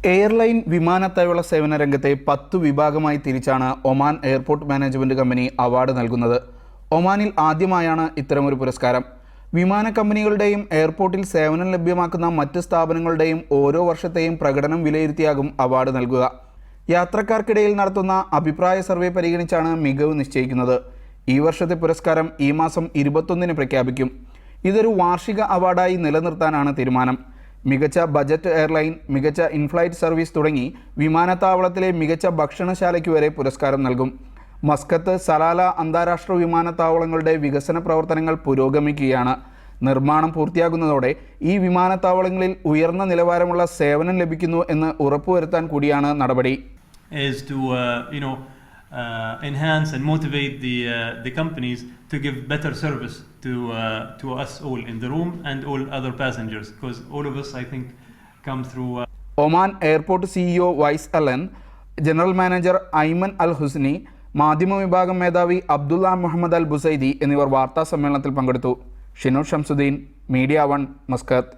Airline വിമാനത്താവള സേവന രംഗത്തെ 10 വിഭാഗമായി തിരിച്ചാണ് Oman airport management company award നൽകുന്നത്. ഒമാനിൽ ആദ്യമായാണ് ഇത്തരമൊരു പുരസ്കാരം. വിമാന കമ്പനികളുടെയും എയർപോർട്ടിൽ സേവനം ലഭ്യമാക്കുന്ന മറ്റ് സ്ഥാപനങ്ങളുടെയും ഓരോ വർഷത്തെയും പ്രകടനം വിലയിരുത്തിയാകും അവാർഡ് നൽകുക. യാത്രക്കാർക്കിടയിൽ നടത്തുന്ന അഭിപ്രായ സർവേ പരിഗണിച്ചാണ് മികവ് നിശ്ചയിക്കുന്നത്. ഈ വർഷത്തെ പുരസ്കാരം ഈ മാസം 21-ന് പ്രഖ്യാപിക്കും. ഇതൊരു വാർഷിക അവാർഡായി നിലനിർത്താനാണ് തീരുമാനം. മികച്ച ബജറ്റ് എയർലൈൻ, മികച്ച ഇൻഫ്ലൈറ്റ് സർവീസ് തുടങ്ങി വിമാനത്താവളത്തിലെ മികച്ച ഭക്ഷണശാലയ്ക്ക് വരെ പുരസ്കാരം നൽകും. മസ്കത്ത്, സലാല അന്താരാഷ്ട്ര വിമാനത്താവളങ്ങളുടെ വികസന പ്രവർത്തനങ്ങൾ പുരോഗമിക്കുകയാണ്. നിർമ്മാണം പൂർത്തിയാകുന്നതോടെ ഈ വിമാനത്താവളങ്ങളിൽ ഉയർന്ന നിലവാരമുള്ള സേവനം ലഭിക്കുന്നു എന്ന് ഉറപ്പുവരുത്താൻ കൂടിയാണ് നടപടി. Enhance and motivate the companies to give better service to us all in the room and all other passengers, because all of us I think come through Oman airport CEO വൈസ് അലൻ, general manager Aiman Al Husni, മാധ്യമ വിഭാഗം മേധാവി Abdulla Muhammad Al Busaidi എന്നിവർ വാർത്താ സമ്മേളനത്തിൽ പങ്കെടുത്തു. Shinu Shamsuddin, media 1, Muscat.